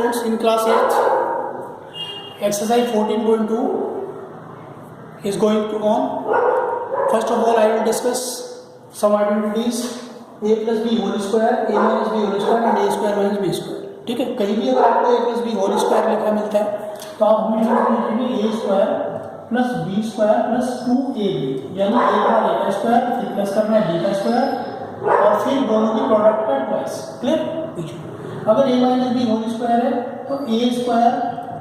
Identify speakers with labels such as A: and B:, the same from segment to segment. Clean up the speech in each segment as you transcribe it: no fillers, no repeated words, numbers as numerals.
A: students, in class 8th, exercise 14.2 is going to on. First of all, I will discuss some identities a plus b whole square, a minus b whole square and a square minus b square. ठीक है, कहीं भी अगर आपको a plus b whole square लिखा मिलता है तो आप हमेशा लिखेंगे a square plus b square plus 2ab, यानी a का स्क्वायर फिर प्लस करना है b का स्क्वायर और फिर दोनों की प्रोडक्ट का ट्वाइस. क्लियर? अगर a minus b whole square है तो a square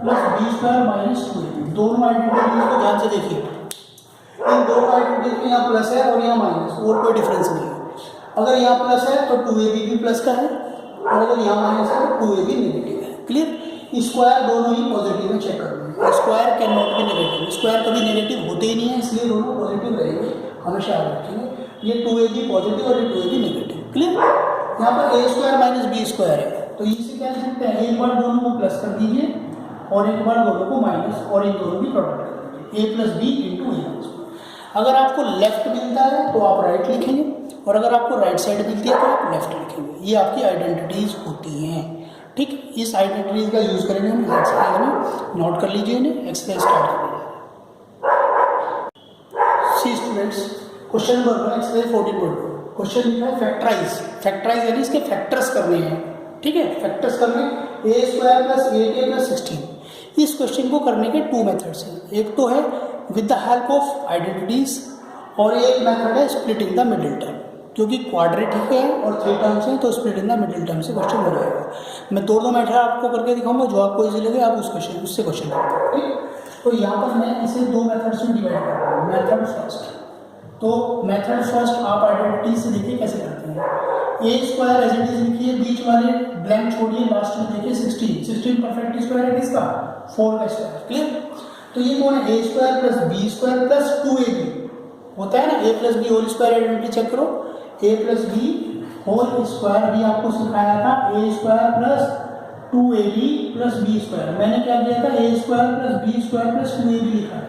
A: plus b square minus 2ab. दोनों आइडेंटिटीज को ध्यान से देखिए, इन दोनों आइडेंटिटीज में यहाँ प्लस है और यहाँ माइनस, और कोई डिफरेंस नहीं है. अगर यहाँ प्लस है तो 2ab भी प्लस का है और अगर यहाँ माइनस है तो 2ab नेगेटिव है. क्लियर? स्क्वायर दोनों ही पॉजिटिव में चेक कर लेंगे. Square can not be negative, square कभी नेगेटिव होते ही नहीं है, इसलिए दोनों पॉजिटिव रहेंगे, हमेशा याद रखेंगे. ये 2ab पॉजिटिव और ये 2ab नेगेटिव. क्लियर? यहाँ पर a square minus b square है तो इसे क्या लिख सकते हैं, एक बार दोनों को प्लस कर दीजिए और एक बार दोनों को माइनस और इन दोनों की प्रोडक्ट कर दीजिए, a प्लस बी इंटू ए. अगर आपको लेफ्ट मिलता है तो आप राइट लिखेंगे और अगर आपको राइट साइड मिलती है तो आप लेफ्ट लिखेंगे. ये आपकी आइडेंटिटीज होती हैं. ठीक, इस आइडेंटिटीज का यूज करेंगे हम एक्सरसाइज में. नोट कर लीजिए इन्हें, एक्सरसाइज स्टार्ट कर लीजिए. See students, question number 1 exercise 14.2. Question लिखा है फैक्टराइज. फैक्टराइज यानी इसके फैक्टर्स करने हैं. ठीक है, फैक्टर्स करने a square plus 8a plus 16. इस क्वेश्चन को करने के 2 मेथड्स हैं. एक तो है with the help of identities और एक मेथड है स्प्लिटिंग द मिडिल टर्म. क्योंकि क्वाड्रेटिक है और 3 टर्म्स हैं तो split in the middle term से क्वेश्चन हो जाएगा. मैं दो मेथड आपको करके दिखाऊंगा, जो आपको इजी लगे आप उससे क्वेश्चन करेंगे. ठीक, तो यहाँ पर मैं इसे 2 मेथड्स में डिवाइड कर रहा हूँ. मेथड फर्स्ट, तो मेथड फर्स्ट आप आइडेंटिटी से देखिए कैसे करते हैं. ए स्क्वायर एज इट इज लिखिए, बीच वाले ब्लैंक छोड़िए, लास्ट में देखिए 16 परफेक्ट स्क्वायर है किसका, 4 का स्क्वायर. क्लियर? तो ये कौन है, a square plus b square plus 2ab होता है ना. A plus b whole square identity check करो. A plus b whole square भी आपको सिखाया था, a square plus 2ab plus b square. मैंने क्या किया था, a square plus b square plus 2ab लिखा है.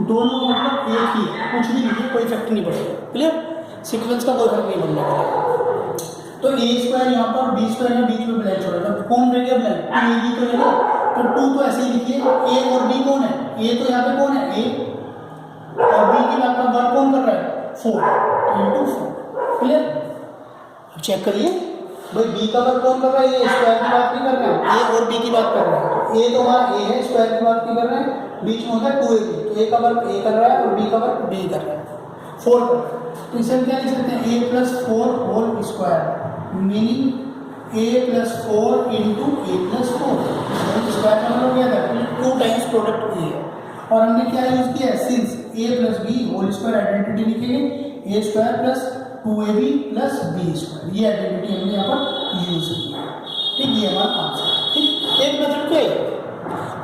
A: दोनों मतलब एक ही है, कुछ भी लिखिए कोई इफेक्ट नहीं पड़ेगा. क्लियर? सीक्वेंस का कोई फर्क नहीं पड़ने वाला. तो ए स्क्वायर यहाँ पर, बी स्क्वायर में बीच में ब्लैंक छोड़ा था, कौन रह गया ब्लैंक, 2ab तो रहेगा. तो 2 तो ऐसे ही लिखिए. ए और बी कौन है, ए तो यहाँ पे कौन है, ए, और बी की बात का वर्क कौन कर रहा है, 4 इंटू 4. क्लियर? अब चेक करिए भाई, बी का वर्क कौन कर रहा है, ये स्क्वायर की बात नहीं कर रहे हैं, ए और बी की बात कर रहे हैं. तो ए तो हमारा ए है, स्क्वायर की बात नहीं कर रहे हैं, बीच में होता है 2ab. तो ए का वर्क ए कर रहा है और बी का वर्क बी कर रहा है, 4 कर रहा है. तो इसे क्या लिख सकते हैं, a plus 4 whole square, meaning a plus 4 into a plus 4. Square का मतलब क्या था, 2 टाइम्स प्रोडक्ट ए है. और हमने क्या यूज किया है, since a plus b whole square identity लिखेंगे, a square plus 2ab plus b square. ये आइडेंटिटी हमने यहाँ पर यूज की है. ठीक, ये हमारा आंसर है. ठीक, एक मेथड क्या है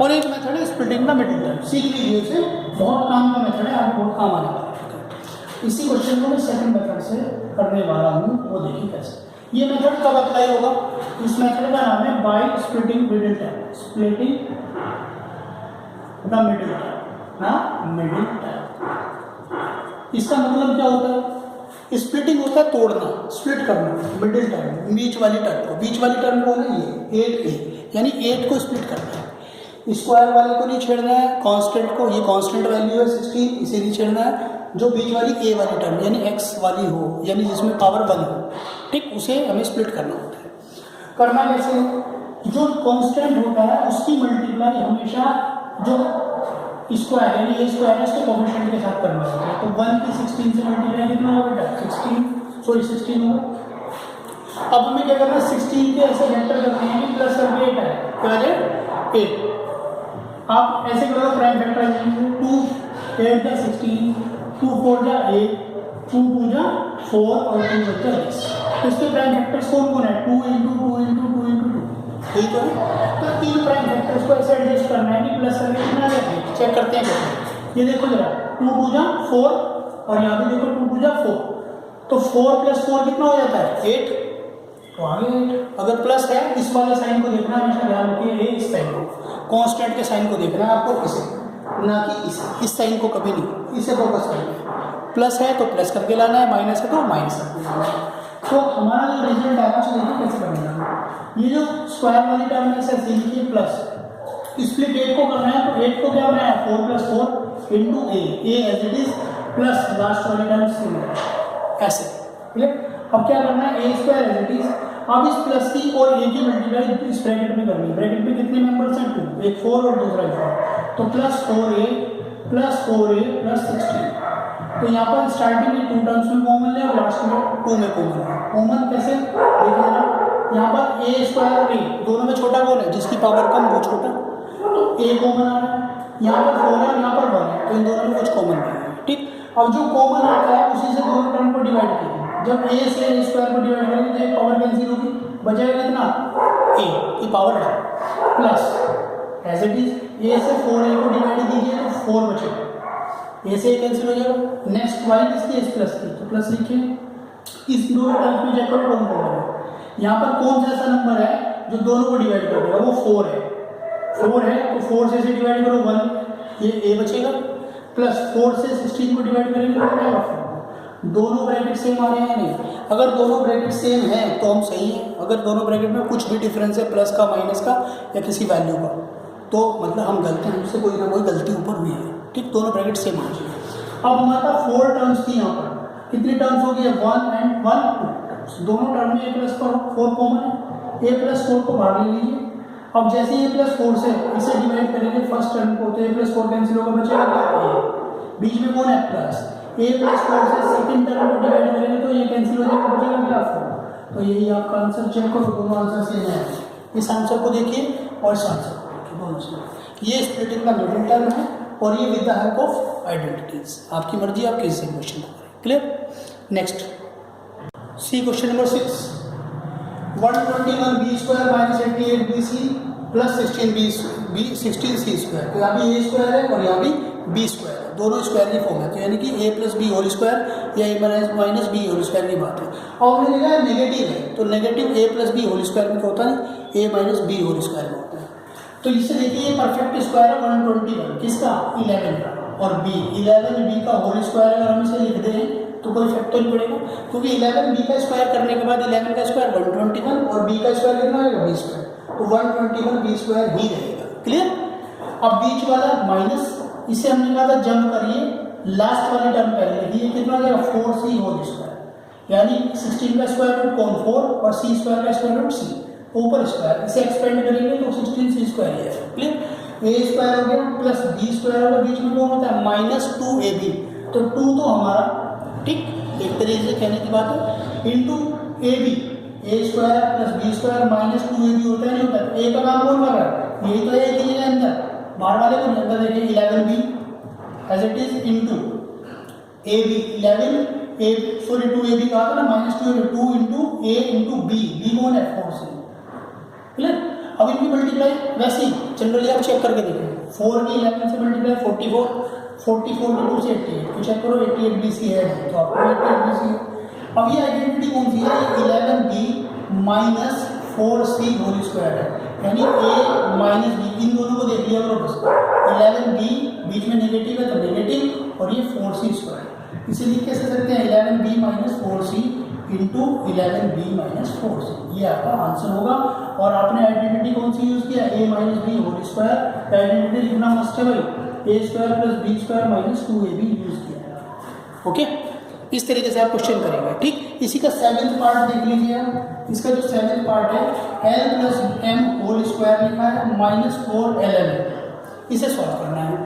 A: और एक मेथड है स्प्लिटिंग द मिडिल टर्म. सीख लीजिए इसे, बहुत काम का मेथड है, आपको बहुत काम आने वाला है. इसी क्वेश्चन को मैं सेकंड मेथड से करने वाला हूँ, वो देखिए कैसे. ये मेथड कब अप्लाई होगा, इस मेथड का नाम है by splitting middle term. Splitting the middle term, हाँ मिडिल टर्म. इसका मतलब क्या होता है, स्प्लिटिंग होता है तोड़ना, स्प्लिट करना मिडिल टर्म, बीच वाली टर्म को. बीच वाली टर्म कौन है, ये 8a, यानी 8 को स्प्लिट करना है. स्क्वायर वाले को नहीं छेड़ना है, कांस्टेंट को, ये कांस्टेंट वैल्यू है 16, इसे नहीं छेड़ना है. जो बीच वाली a वाली टर्म यानी x वाली हो, यानी जिसमें पावर 1 हो, ठीक, उसे हमें स्प्लिट करना होता है. करना कैसे, जो कांस्टेंट होता है उसकी मल्टीप्लाई हमेशा जो स्क्वायर यानी a स्क्वायर है उसके कोफिशिएंट के साथ करना होता है. तो 1 की 16 से मल्टीप्लाई कितना होगा बेटा, 16 होगा. अब हमें क्या करना है, 16 के ऐसे वेक्टर करते हैं कि प्लस करके 8 है, क्या है 8. आप ऐसे करो प्राइम फैक्टराइजेशन, 2 8 जा 16, 2 4 जा 8, 2 2 जा 4 और 2 बचा 10. इसके प्राइम फैक्टर्स कौन कौन है, 2 इंटू 2 इंटू 2 इंटू 2. ठीक है, तो 3 प्राइम फैक्टर्स को ऐसे एडजस्ट करना है कि प्लस करके कितना आ जाए. चेक करते हैं कैसे. ये देखो जरा, 2 2 जा 4 और यहाँ पे देखो 2 2 जा 4. तो 4 प्लस 4 कितना हो जाता है, 8. तो आगे अगर प्लस है, इस वाले साइन को देखना हमेशा ध्यान रखिए, इस साइन को, कांस्टेंट के साइन को देखना है आपको, इसे ना कि इस साइन को कभी नहीं, इसे फोकस करना है. प्लस है तो प्लस करके लाना है, माइनस है तो माइनस करके लाना है. तो हमारा जो रिजल्ट आएगा उसको देखिए कैसे बनेगा. ये जो स्क्वायर वाली टर्म है इसे लिखिए स्प्लिट 8 को करना है तो 8 को क्या बनाया 4 + 4 into a as it is plus last वाली टर्म सेम ऐसे क्लियर। अब क्या करना है a square as it is. अब इस प्लस की और a की मल्टीप्लाई इस ब्रैकेट में करनी है। ब्रैकेट में कितने मेंबर्स हैं 2, एक 4 और दूसरा 4, तो प्लस 4a प्लस 16। तो यहाँ पर स्टार्टिंग में 2 टर्म्स में कॉमन ले और लास्ट में 2 में कॉमन है। कॉमन कैसे देखिए जरा, यहाँ पर a स्क्वायर और a दोनों में छोटा कौन है, जिसकी पावर कम वो छोटा, तो a कॉमन आ रहा है। यहाँ पर 4 है और यहाँ पर 1 है, तो इन दोनों में कुछ कॉमन नहीं है। ठीक, अब जो कॉमन आता है उसी से दोनों टर्म को डिवाइड कीजिए। जब a से a स्क्वायर को डिवाइड करेंगे तो एक पावर कैंसिल होगी, बचेगा कितना a की पावर है plus as it is a से 4a को डिवाइड कीजिए तो 4 बचेगा, a से कैंसिल हो जाएगा। नेक्स्ट y किसकी इस प्लस की, तो प्लस लिखिए। इस दोनों टर्म्स में चेक करो कौन कॉमन है। यहाँ पर कौन सा ऐसा नंबर है जो दोनों को डिवाइड कर देगा, वो 4 है। 4 है तो 4 से डिवाइड करो 1, ये a बचेगा, प्लस 4 से 16 को डिवाइड करेंगे तो क्या होगा। दोनों ब्रैकेट सेम आ रहे हैं नहीं, अगर दोनों ब्रैकेट सेम हैं तो हम सही हैं, अगर दोनों ब्रैकेट में कुछ भी डिफरेंस है प्लस का माइनस का या किसी वैल्यू का तो मतलब हम गलत हैं, हमसे कोई ना कोई गलती ऊपर हुई है। ठीक, दोनों ब्रैकेट सेम आ जाए। अब हमारे पास 4 टर्म्स थी, यहाँ पर कितनी टर्म्स होगी 1 and 1 2 टर्म्स। दोनों टर्म में a + 4 कॉमन है, a + 4 को बाहर ले लीजिए। अब जैसे a + 4 से इसे डिवाइड करेंगे फर्स्ट टर्म को तो a + 4 कैंसिल होगा, बचेगा क्या a, बीच में कौन है प्लस, a + 4 से सेकंड टर्म को डिवाइड करेंगे तो ये कैंसिल हो जाएगा, बचेगा क्या 4। तो यही आपका आंसर चेक करो, दोनों आंसर सेम है। इस आंसर को देखिए और इस आंसर को देखिए, दोनों सेम। ये स्प्लिटिंग का मिडिल टर्म है और ये with the help of identities. आपकी मर्जी, आप किसी क्वेश्चन को करें। Clear. Next see question number 6, 121b² - 88bc plus 16c²। तो यहाँ भी a स्क्वायर है और यहाँ भी b स्क्वायर है, दोनों स्क्वायर की फॉर्म है, तो यानी कि a + b होल स्क्वायर या a - b होल स्क्वायर की बात है। और हमने देखा है नेगेटिव है, तो negative a + b whole square में तो होता नहीं, a - b होल स्क्वायर में होता है। तो इससे देखिए ये परफेक्ट स्क्वायर है 121 किसका 11 का, और b 11b का होल स्क्वायर अगर हम इसे लिख दें तो कोई फैक्टर नहीं पड़ेगा, क्योंकि 11b का स्क्वायर करने के बाद 11 का स्क्वायर 121 और b का स्क्वायर कितना आएगा b स्क्वायर, तो 121b² ही रहेगा। क्लियर। अब बीच वाला माइनस, इसे हमने कहा था जंप करिए, लास्ट वाली टर्म पहले लिखिए, कितना आ जाएगा 4c होल स्क्वायर, यानी 16 का स्क्वायर रूट कौन 4 और c² का स्क्वायर रूट c, ऊपर स्क्वायर, इसे एक्सपेंड करेंगे तो 16c² ही है। क्लियर। a स्क्वायर हो गया प्लस b स्क्वायर होगा, बीच में कौन होता है -2ab, तो 2 तो हमारा ठीक एक तरीके से कहने की बात है into ab, a square plus b square -2ab होता है, नहीं होता है। a का काम कौन कर रहा है, यही तो है कि ये अंदर, बाहर वाले को अंदर देखिए 11b as it is into ab 11 a sorry 2ab कहा था ना, -2ab 2 into a into b कौन है 4c। क्लियर। अब इनकी मल्टीप्लाई वैसे ही जनरली आप चेक करके देखिए, 4 की 11 से मल्टीप्लाई 44 की 2 से 88, तो चेक करो 88bc है, तो आपको 88bc है। अब ये आइडेंटिटी कौन सी है, 11b - 4c होल स्क्वायर है, यानी a - b, इन दोनों को देख लिया करो बस। 11b बीच में नेगेटिव है तो नेगेटिव, और ये 4c स्क्वायर, इसे लिख कैसे सकते हैं 11b - 4c into 11b - 4c, ये आपका आंसर होगा। और आपने आइडेंटिटी कौन सी यूज किया, a - b whole square, identity लिखना मस्ट है भाई, a² + b² - 2ab यूज किया है। ओके, इस तरीके से आप क्वेश्चन करेंगे। ठीक, इसी का 7th पार्ट देख लीजिए आप, इसका जो 7th पार्ट है l + m होल स्क्वायर लिखा है -4ln, इसे सॉल्व करना है।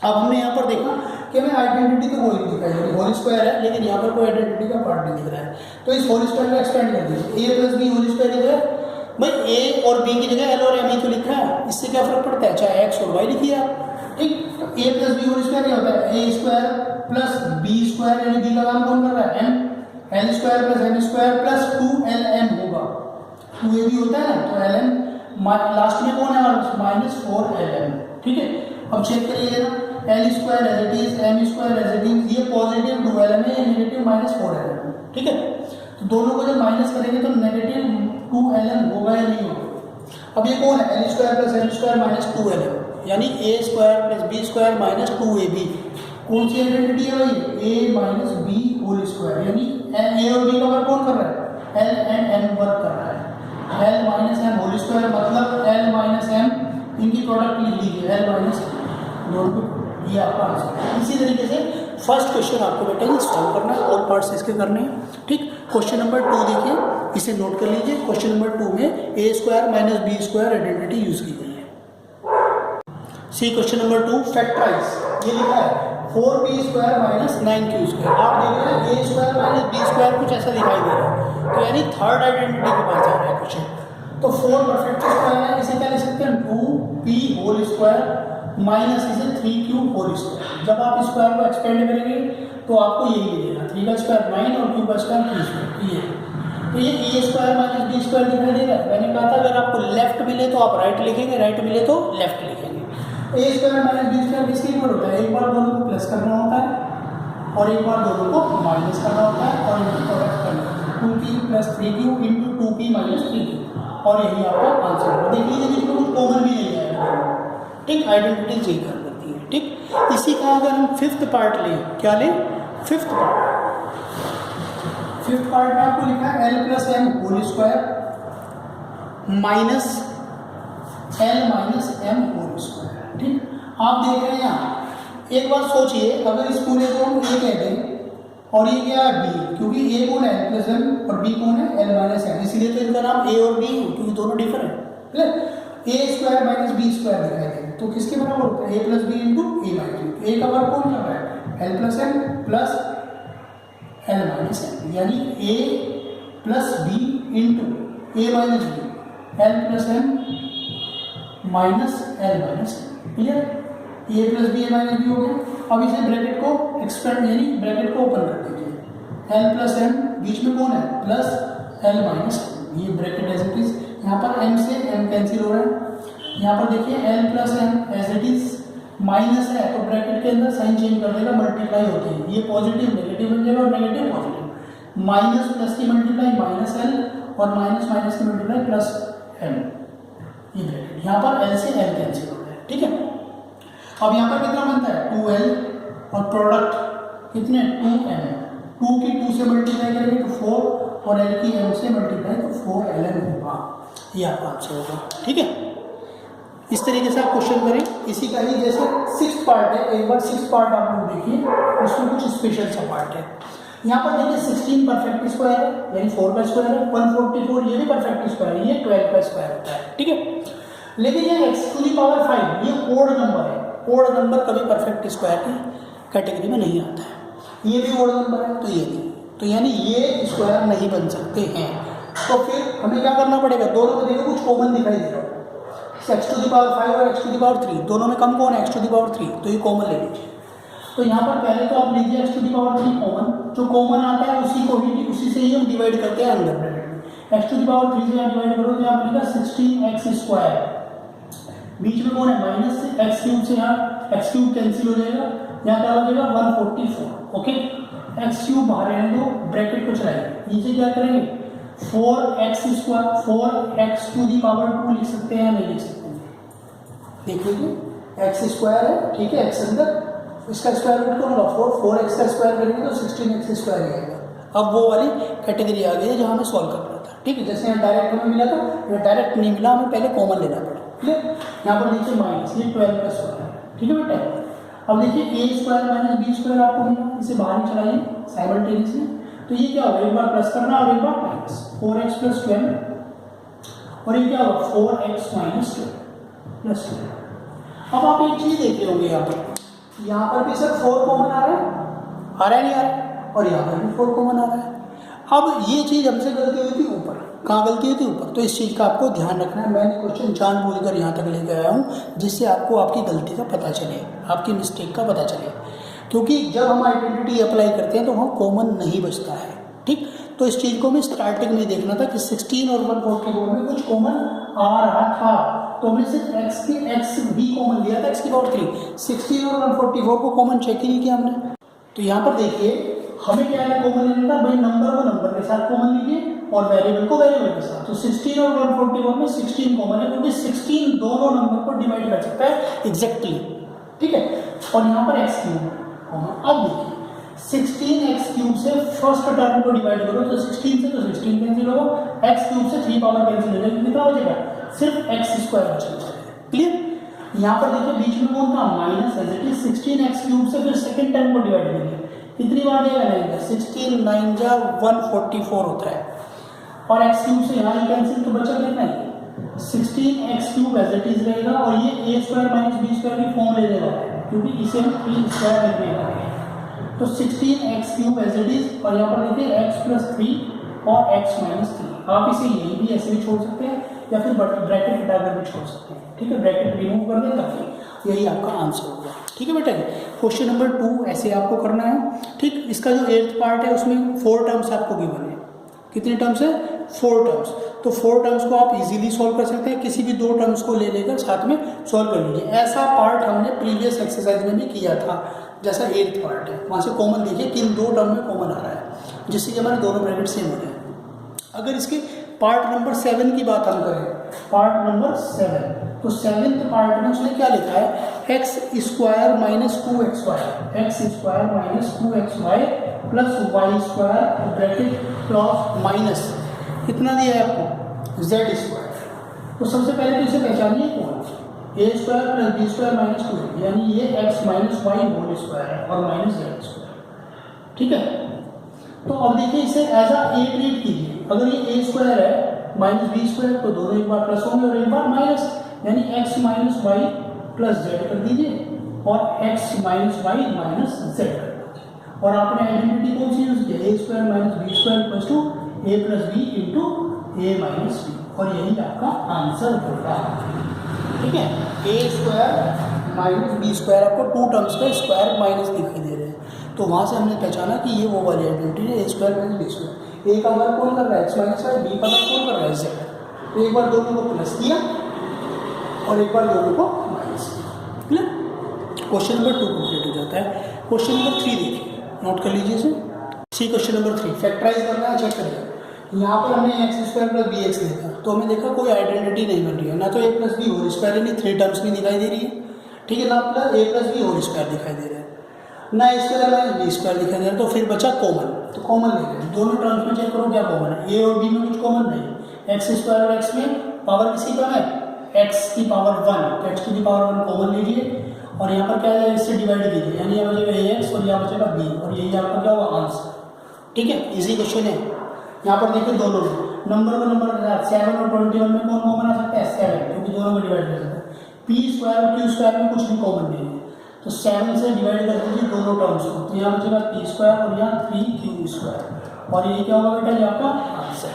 A: अब हमने यहाँ पर देखा कि हमें आइडेंटिटी तो कोई नहीं दिखा है, होल स्क्वायर है, लेकिन यहाँ पर कोई आइडेंटिटी का पार्ट नहीं दिख रहा है, तो इस होल स्क्वायर को एक्सपेंड कर दीजिए, a + b होल स्क्वायर लिखा है भाई, a और b की जगह l और m ही तो लिखा है, इससे क्या फर्क पड़ता है, चाहे x और y लिखिए आप। ठीक, a + b होल स्क्वायर क्या होता है, a² + b² यानी b का काम कौन कर रहा है m, l² + m² + 2ln होगा, 2ab होता है ना, तो ln लास्ट में कौन है हमारे पास -4ln। ठीक है, अब चेक करिए ना, l² as it is, m² as it is, ये पॉजिटिव 2ln है, ये नेगेटिव -4ln। ठीक है, तो दोनों को जब माइनस करेंगे तो नेगेटिव 2ln होगा या नहीं होगा। अब ये कौन है, l² + m² - 2ln, यानी a² + b² - 2ab, कौन सी आइडेंटिटी है भाई, a - b होल स्क्वायर, यानी a और b का वर्क कौन कर रहा है, l and m वर्क कर रहा है, l - m होल स्क्वायर मतलब l - m इन इनकी प्रोडक्ट लिख लीजिए एल माइनस दोनों, ये आपका आंसर है। इसी तरीके से फर्स्ट क्वेश्चन आपको बेटा ये सॉल्व करना है, और पार्ट्स इसके करने हैं। ठीक, क्वेश्चन नंबर 2 देखिए, इसे नोट कर लीजिए। क्वेश्चन नंबर 2 में a square minus b square identity use की गई है। सी क्वेश्चन नंबर 2 फैक्टराइज, ये लिखा है 4b square minus 9q square. आप देख रहे हैं ए स्क्वायर माइनस बी स्क्वायर कुछ ऐसा दिखाई दे रहा है, तो यानी थर्ड आइडेंटिटी के पास जा रहा है क्वेश्चन। तो 4 परफेक्ट स्क्वायर है, इसे क्या लिख सकते हैं 2p होल स्क्वायर माइनस इसे 3q होल स्क्वायर। जब आप स्क्वायर को एक्सपेंड करेंगे तो आपको यही मिलेगा, 3 का स्क्वायर 9 और q का स्क्वायर 3 स्क्वायर। तो ये ए स्क्वायर माइनस बी स्क्वायर दिखाई देगा। मैंने कहा था अगर आपको लेफ्ट मिले तो आप राइट लिखेंगे, राइट मिले तो लेफ्ट लिखेंगे। ए स्क्वायर माइनस बी स्क्वायर किसके इक्वल होता है, एक बार दोनों को प्लस करना होता है और एक बार दोनों को माइनस करना होता है, और इनकी प्रोडक्ट करना होता है 2p plus 3q into 2p minus 3q, और यही आपका आंसर होगा। देख लीजिए इसमें कुछ कॉमन भी नहीं है। ठीक, आइडेंटिटी चेक कर करती है। ठीक, इसी का अगर हम फिफ्थ पार्ट लें, क्या लें, फिफ्थ पार्ट। फिफ्थ पार्ट में आपको लिखा है l plus m whole square minus l minus m whole square. ठीक, आप देख रहे हैं यहाँ, एक बार सोचिए अगर इस पूरे को हम ए कह दें और ये क्या है बी, क्योंकि ए कौन है एल प्लस एम और बी कौन है एल माइनस एम, इसलिए तो इनका नाम ए और बी, क्योंकि दोनों डिफरेंट है। A square minus b square दिखाई देंगे तो किसके बराबर होता है, a plus b into a minus b. A का वर्ग कौन कर रहा है, l plus m plus l minus m, यानी a plus b into a minus b l plus m minus l minus m. Clear, a plus b a minus b हो गया। अब इसे ब्रैकेट को एक्सपेंड यानी ब्रैकेट को open कर दीजिए, एल प्लस एम बीच में कौन है प्लस एल माइनस एम, ये ब्रैकेट एज इट इज। यहाँ पर m से m कैंसिल हो रहा है, यहाँ पर देखिए l plus m as it is, minus है तो ब्रैकेट के अंदर साइन चेंज कर देगा, मल्टीप्लाई होती है, ये पॉजिटिव नेगेटिव बन जाएगा और नेगेटिव पॉजिटिव, माइनस प्लस की मल्टीप्लाई माइनस l और माइनस माइनस की मल्टीप्लाई प्लस m, ये ब्रैकेट यहाँ पर l से l कैंसिल हो रहा है। ठीक है, अब यहाँ पर कितना बनता है 2l और प्रोडक्ट कितने 2m, 2 की 2 से मल्टीप्लाई करेंगे तो 4 और l की m से मल्टीप्लाई तो 4ln होगा, ये आपका आंसर होगा। ठीक है, इस तरीके से आप क्वेश्चन करें। इसी का ही जैसे सिक्स्थ पार्ट है, एक बार सिक्स्थ पार्ट आप लोग देखिए, उसमें कुछ स्पेशल सा पार्ट है। यहाँ पर देखिए 16 परफेक्ट स्क्वायर है, यानी 4 का स्क्वायर है, 144 ये भी परफेक्ट स्क्वायर है, ये 12 का स्क्वायर होता है। ठीक है, लेकिन ये x टू दी पावर 5 ये ओड नंबर है, ओड नंबर कभी परफेक्ट स्क्वायर की कैटेगरी में नहीं आता है। ये भी ओड नंबर है तो ये भी, तो यानी ये स्क्वायर नहीं बन सकते हैं। तो फिर हमें क्या करना पड़ेगा, दोनों को देखो कुछ कॉमन दिखाई दे रहा है, एक्स टू दी पावर 5 और एक्स टू दी पावर 3, दोनों में कम कौन है एक्स टू दी पावर 3, तो ये कॉमन ले लीजिए। तो यहाँ पर पहले तो आप लीजिए x to the power 3 common, जो कॉमन आता है उसी से ही हम डिवाइड करते हैं अंदर ब्रैकेट में। एक्स टू दी पावर 3 से आप डिवाइड करो तो आप लिखा 16x स्क्वायर, बीच में कौन है माइनस से एक्स क्यूब से यहाँ एक्स क्यूब कैंसिल हो जाएगा, यहाँ क्या हो जाएगा 144। ओके, एक्स क्यूब बाहर रहने दो, ब्रैकेट को चलाइए, नीचे क्या करेंगे 4x square, 4x to the power 2 लिख सकते हैं या नहीं लिख सकते हैं, देख लीजिए एक्स स्क्वायर है। ठीक है, एक्स अंदर, इसका स्क्वायर रूट कौन होगा 4, 4x का स्क्वायर करेंगे तो 16x स्क्वायर आएगा। अब वो वाली कैटेगरी आ गई है जहाँ हमें सॉल्व करना था। ठीक है, जैसे यहाँ डायरेक्ट हमें मिला था, ये डायरेक्ट नहीं मिला, हमें पहले कॉमन लेना पड़ा। क्लियर, यहाँ पर नीचे माइनस, ये 12 का स्क्वायर है। ठीक है बेटा, अब देखिए ए स्क्वायर माइनस बी स्क्वायर आपको मिला, इसे बाहर ही चलाइए साइमल्टेनियसली, तो ये क्या होगा, एक बार प्लस करना और एक बार माइनस, 4x प्लस 12 और ये क्या होगा 4x माइनस 12 प्लस 12। अब आप एक चीज़ देख रहे होंगे यहाँ पर भी सर 4 कॉमन आ रहा है नहीं आ रहा है, और यहाँ पर भी 4 कॉमन आ रहा है। अब ये चीज़ हमसे गलती हुई थी ऊपर, कहाँ गलती हुई थी ऊपर, तो इस चीज़ का आपको ध्यान रखना है। मैंने क्वेश्चन जानबूझकर यहाँ तक लेकर आया हूँ जिससे आपको आपकी गलती का पता चले, आपकी मिस्टेक का पता चले, क्योंकि जब हम आइडेंटिटी अप्लाई करते हैं तो वहाँ कॉमन नहीं बचता है। ठीक, तो इस चीज़ को हमें स्टार्टिंग में देखना था कि 16 और 144 में कुछ कॉमन आ रहा था, तो हमने सिर्फ x भी कॉमन लिया था, x की पावर 3, 16 और 144 को कॉमन चेक ही नहीं किया हमने। तो यहाँ पर देखिए हमें क्या है कॉमन लेना था भाई, नंबर को नंबर के साथ कॉमन लीजिए और वेरिएबल को वेरिएबल के साथ। तो 16 और 144 में 16 कॉमन है, क्योंकि 16 दोनों नंबर को डिवाइड कर सकता है एग्जैक्टली। ठीक है, और यहाँ पर x क्यूब कॉमन। अब देखिए 16x क्यूब से फर्स्ट टर्म को डिवाइड करो तो 16 से तो 16 कैंसिल होगा, x क्यूब से 3 पावर कैंसिल हो जाएगी, कितना बचेगा सिर्फ x स्क्वायर बचेगा। क्लियर, यहाँ पर देखिए बीच में कौन था माइनस है, दैट इज 16x³ से फिर सेकंड टर्म को डिवाइड करेंगे, कितनी बार देगा नहीं, 16 9 जा 144 होता है, और x³ से यहाँ कैंसिल तो बचा कितना है 16x³ एज इट इज रहेगा, और ये a² - b² की फॉर्म ले लेगा क्योंकि इसे हम 3² लिखने वाले हैं, तो 16x³ एज इट इज, और यहाँ पर देखिए x + 3 और x - 3, आप इसे यही भी ऐसे भी छोड़ सकते हैं या फिर ब्रैकेट हटाकर भी छोड़ सकते हैं, ठीक है, ब्रैकेट रिमूव कर दें काफ़ी, यही आपका आंसर होगा, ठीक है बेटा। क्वेश्चन नंबर 2 ऐसे आपको करना है, ठीक। इसका जो 8th पार्ट है उसमें 4 टर्म्स आपको गिवन है, कितने टर्म्स है 4 टर्म्स, तो 4 टर्म्स को आप इजीली सॉल्व कर सकते हैं, किसी भी 2 टर्म्स को ले लेकर साथ में सॉल्व कर लीजिए। ऐसा पार्ट हमने प्रीवियस एक्सरसाइज में भी किया था, जैसा 8th पार्ट है, वहाँ से कॉमन देखिए किन 2 टर्म में कॉमन आ रहा है, जिससे कि हमारे दोनों ब्रैकेट सेम हो जाए। अगर इसके पार्ट नंबर 7 की बात हम करें, पार्ट नंबर 7, तो 7th पार्ट में उसने क्या लिखा है, x² - 2xy, x² - 2xy plus y² bracket plus minus कितना दिया है आपको z², तो सबसे पहले तो इसे पहचानिए कौन, a² + b² - 2, यानी ये x - y² है और माइनस z², ठीक है। तो अब देखिए इसे एज a ट्रीट कीजिए, अगर ये a² है -b² तो दोनों एक बार प्लस होंगे और एक बार माइनस, यानी x - y + z कर दीजिए और x - y - z कर दीजिए, और आपने आइडेंटिटी कौन सी यूज किया, a² - b² = a + b × a - b, और यही आपका आंसर होगा, ठीक है। a² - b² आपको 2 टर्म्स का स्क्वायर माइनस दिखाई दे रहे हैं, तो वहाँ से हमने पहचाना कि ये वो वाली आइडेंटिटी है, a² - b², a का वर्ग कौन कर रहा है x - y, b का वर्ग कौन कर रहा है z, तो एक बार दोनों को प्लस किया और एक बार दोनों को माइनस किया, क्लियर। क्वेश्चन नंबर 2 कंप्लीट हो जाता है। क्वेश्चन नंबर 3 देखिए, नोट कर लीजिए इसे, सी क्वेश्चन नंबर 3 फैक्टराइज करना है, चेक करिए। यहाँ पर हमने x² + bx देखा, तो हमें देखा कोई आइडेंटिटी नहीं बन रही है, ना तो a + b² यानी 3 टर्म्स नहीं दिखाई दे रही है, ठीक है, ना प्लस a + b² दिखाई दे रहा है, ना a² - b² दिखाई दे रहा है, तो फिर बचा कॉमन, तो कॉमन ले लें, दोनों टर्म्स में चेक करो क्या कॉमन है, a और b में कुछ कॉमन नहीं, x² और x में पावर किसी का है x की पावर 1, तो x की पावर 1 कॉमन लीजिए, और यहाँ पर क्या है इससे डिवाइड कीजिए, यानी यहाँ बचेगा ax और यहाँ बचेगा b, और यही आपका क्या होगा आंसर, ठीक है, इजी क्वेश्चन है। यहाँ पर देखिए दोनों नंबर को नंबर के साथ 7 और 21 में कौन कॉमन आ सकता है 7, क्योंकि दोनों में डिवाइड कर सकते हैं, p² और q² में कुछ भी कॉमन नहीं है, तो 7 से डिवाइड कर दीजिए दोनों टर्म्स को, तो यहाँ बचेगा p² और यहाँ 3q², और ये क्या होगा बेटा, ये आपका आंसर।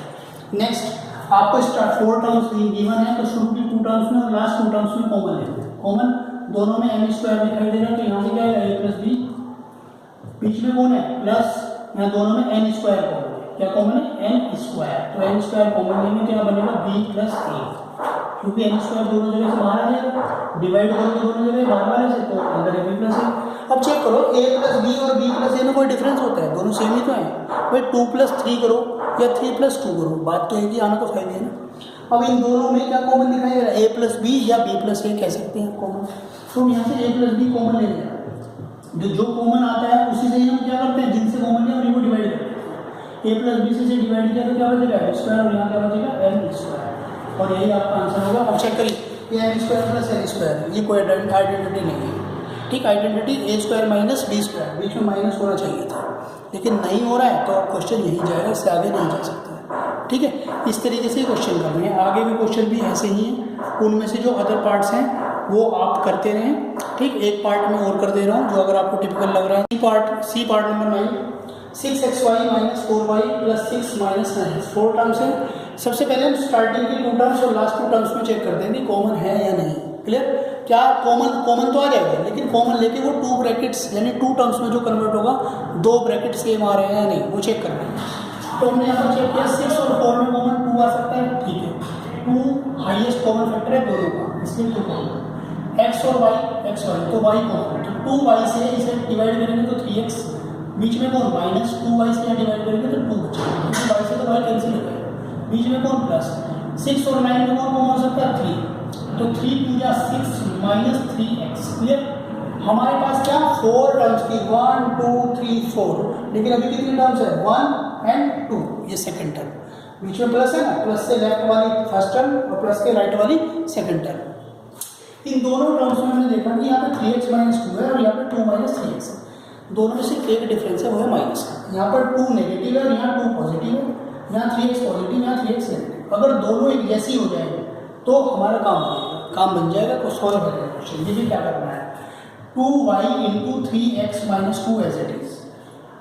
A: नेक्स्ट आपको 4 टर्म्स गिवन है, तो शुरू की 2 टर्म्स में और लास्ट 2 टर्म्स में कॉमन लेते हैं, कॉमन दोनों में m² दिखाई दे रहा है, तो यहाँ से क्या है a + b, बीच में कौन है प्लस, यहाँ दोनों में n² कॉमन है, क्या कॉमन है n², तो n² कॉमन लेंगे तो यहाँ बनेगा b + a, क्योंकि n² दोनों जगह से बाहर आ जाएगा, डिवाइड करोगे दोनों जगह बाहर वाले से, तो अंदर a + a। अब चेक करो a + b और b + a में कोई डिफरेंस होता है, दोनों सेम ही तो है भाई, 2 + 3 करो या 3 + 2 करो, बात तो एक ही, आना तो फायदे है ना। अब इन दोनों में क्या कॉमन दिखाई दे रहा है, a + b या b + a कह सकते हैं कॉमन, तो यहाँ से a + b कॉमन ले लेना, जो कॉमन आता है उसी से हम क्या करते हैं, जिनसे कॉमन है उन्हीं को डिवाइड करते हैं, a + b से डिवाइड किया तो क्या बचेगा m² और यहाँ क्या बचेगा n², और यही आपका आंसर होगा। अब चेक करिए ये m² + n², ये कोई आइडेंटिटी नहीं है, ठीक, आइडेंटिटी a² - b², बीच में माइनस होना चाहिए था, लेकिन नहीं हो रहा है, तो क्वेश्चन यही जाएगा, इससे आगे नहीं जा सकता, ठीक है। इस तरीके से क्वेश्चन करने हैं, आगे भी क्वेश्चन भी ऐसे ही हैं, उनमें से जो अदर पार्ट्स हैं वो आप करते रहें, ठीक। एक पार्ट में और कर दे रहा हूँ जो अगर आपको टिपिकल लग रहा है, C part number 9, 6xy - 4y + 6 - 9, 4 terms है। सबसे पहले हम स्टार्टिंग के 2 टर्म्स और लास्ट 2 टर्म्स में चेक करते हैं कि कॉमन है या नहीं, क्लियर। क्या कॉमन तो आ जाएगा, लेकिन कॉमन लेके वो 2 ब्रैकेट्स यानी 2 टर्म्स में जो कन्वर्ट होगा 2 ब्रैकेट सेम आ रहे हैं या नहीं, वो चेक करना है। तो हमने यहाँ पर चेक किया 6 और 4 में कॉमन 2 आ सकता है, ठीक है, 2 हाईएस्ट कॉमन फैक्टर है दोनों का, इसलिए 2 कॉमन, x और y, तो y कॉमन, तो 2y से इसे डिवाइड करेंगे तो 3x, बीच में कौन माइनस, 2y से डिवाइड करेंगे तो 2 बचेगा, क्योंकि y से तो y कैंसिल हो जाएगा, बीच में कौन प्लस, 6 और 9 में कौन हो सकता है 3, तो 3 × 6 - 3x, क्लियर। हमारे पास क्या 4 टर्म्स की 1 2 3 4, लेकिन अभी कितनी टर्म्स है 1 और 2, ये सेकंड टर्म, बीच में प्लस है ना, प्लस से लेफ्ट वाली फर्स्ट टर्म और प्लस के राइट वाली सेकंड टर्म। इन दोनों टर्म्स में हमने देखा कि यहाँ पे 3x माइनस 2 है और यहाँ पे 2 माइनस 3x है। दोनों में से एक डिफरेंस है, वो है माइनस का। यहाँ पर 2 नेगेटिव है और यहाँ 2 पॉजिटिव है, यहाँ 3x पॉजिटिव, यहाँ 3x नेगेटिव। अगर दोनों एक जैसी हो जाएंगे तो हमारा काम बन जाएगा, तो सॉल्व हो जाएगा क्वेश्चन। ये भी क्या करना है, 2y into 3x minus 2 as it is.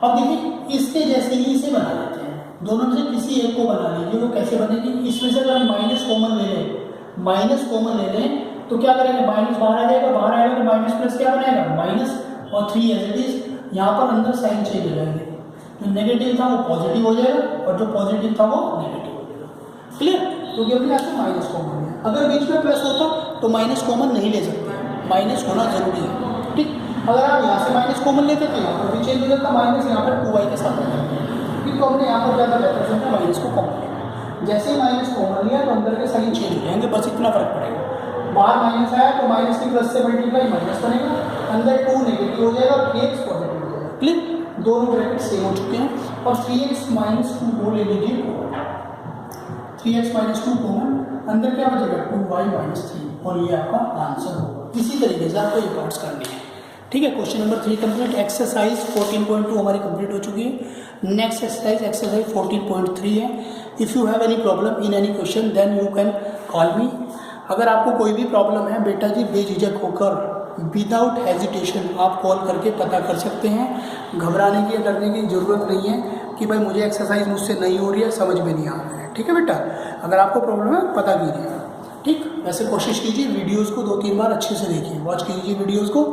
A: अब देखिए इसके जैसे ही इसे बना लेते हैं, दोनों में से किसी एक को बना लीजिए। वो कैसे बनेगी, इसमें से अगर हम माइनस कॉमन ले लें तो क्या करेंगे, माइनस बाहर आ जाएगा, बाहर आएगा तो माइनस प्लस क्या बनाएगा, माइनस और 3 एज इट इज। यहाँ पर अंदर साइन चेंज हो जाएंगे, जो नेगेटिव था वो पॉजिटिव हो जाएगा और जो पॉजिटिव था वो नेगेटिव हो जाएगा। क्लियर, क्योंकि हमने यहाँ से माइनस कॉमन लिया। अगर बीच में प्लस होता तो माइनस कॉमन नहीं ले सकते, माइनस होना जरूरी है। ठीक, अगर आप यहाँ से माइनस कॉमन लेते तो यहाँ पर भी चेंज हो जाता, माइनस यहाँ पर 2y के साथ आ जाता है। तो हमने यहाँ पर ज़्यादा रिप्रेजेंट माइनस को कॉमन लिया। जैसे ही माइनस कॉमन लिया तो अंदर के साइन चेंज हो जाएंगे, बस इतना फर्क पड़ेगा। बाहर माइनस आया तो माइनस की प्लस से मल्टीप्लाई माइनस बनेगा, अंदर 2 नेगेटिव हो जाएगा और 3x पॉजिटिव हो जाएगा। क्लियर, दोनों ब्रैकेट सेम हो चुके हैं। और 3x माइनस 2 को ले लीजिए, 3x माइनस 2 कॉमन, अंदर क्या बचेगा 2y माइनस 3, और ये आपका आंसर होगा। इसी तरीके से आपको ये पार्ट्स करने हैं। ठीक है, क्वेश्चन नंबर 3 कंप्लीट। एक्सरसाइज 14.2 हमारी कंप्लीट हो चुकी है। नेक्स्ट एक्सरसाइज 14.3 है। If you have any problem in any question then you can call me. अगर आपको कोई भी प्रॉब्लम है बेटा जी, बेझिझक होकर विदाउट हेजिटेशन आप कॉल करके पता कर सकते हैं। घबराने की डरने की ज़रूरत नहीं है कि भाई मुझे एक्सरसाइज मुझसे नहीं हो रही है, समझ में नहीं आ रहा है। ठीक है बेटा, अगर आपको प्रॉब्लम है पता कीजिएगा। ठीक, वैसे कोशिश कीजिए वीडियोस को 2-3 बार अच्छे से देखिए, वॉच कीजिए वीडियोस को।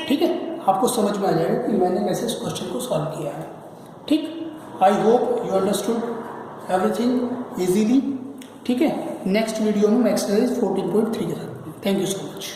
A: ठीक है, आपको समझ में आ जाएगा कि मैंने कैसे इस क्वेश्चन को सॉल्व किया है। ठीक, I hope you understood everything easily. ठीक है, नेक्स्ट वीडियो में मैं एक्सरसाइज 14.3 के साथ। Thank you so much.